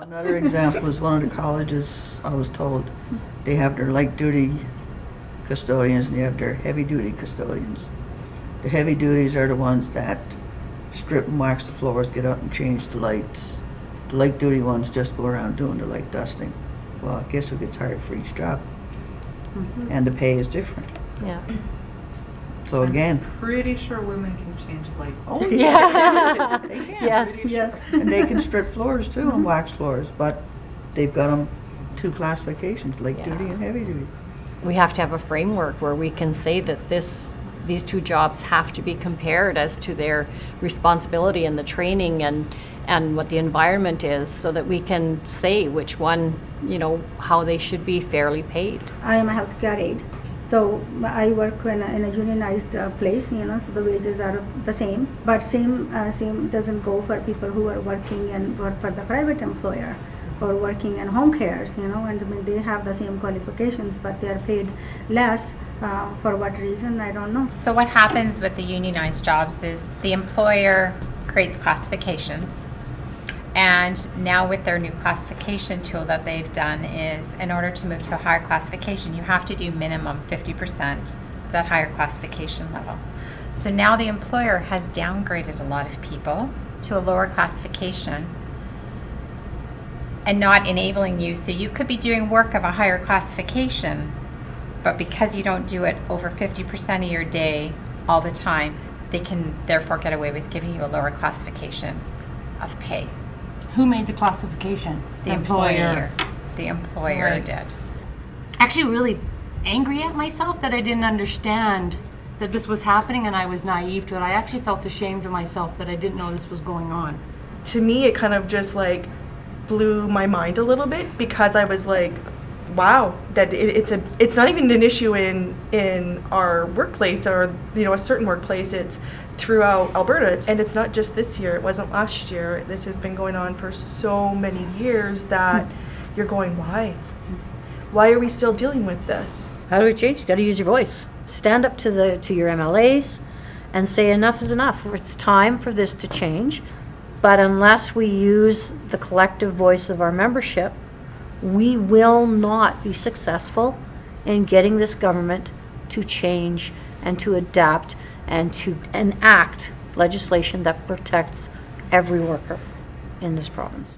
Another example is one of the colleges, I was told, they have their light duty custodians and they have their heavy duty custodians. The heavy duties are the ones that strip and wax the floors, get out and change the lights. The light duty ones just go around doing the light dusting. Well, guess who gets hired for each job? And the pay is different. Yeah. So again, Pretty sure women can change light. oh Yeah. they can. Yes. Yes, and they can strip floors too and wax floors, but they've got them two classifications, light Yeah. duty and heavy duty. We have to have a framework where we can say that these two jobs have to be compared as to their responsibility and the training and what the environment is, so that we can say which one, how they should be fairly paid. I am a healthcare aide, so I work in a unionized place, so the wages are the same, but same doesn't go for people who are working for the private employer or working in home cares, and I mean, they have the same qualifications, but they are paid less. For what reason, I don't know. So what happens with the unionized jobs is the employer creates classifications. And now with their new classification tool that they've done is, in order to move to a higher classification, you have to do minimum 50% of that higher classification level. So now the employer has downgraded a lot of people to a lower classification and not enabling you. So you could be doing work of a higher classification, but because you don't do it over 50% of your day all the time, they can therefore get away with giving you a lower classification of pay. Who made the classification? The employer. The employer Right. did. Actually really angry at myself that I didn't understand that this was happening and I was naive to it. I actually felt ashamed of myself that I didn't know this was going on. To me, it kind of just like blew my mind a little bit, because I was like, wow, that it's not even an issue in our workplace or a certain workplace. It's throughout Alberta, and it's not just this year. It wasn't last year. This has been going on for so many years that you're going, why are we still dealing with this? How do we change? You got to use your voice. Stand up to your MLAs and say enough is enough. It's time for this to change. But unless we use the collective voice of our membership, we will not be successful in getting this government to change and to adapt and to enact legislation that protects every worker in this province.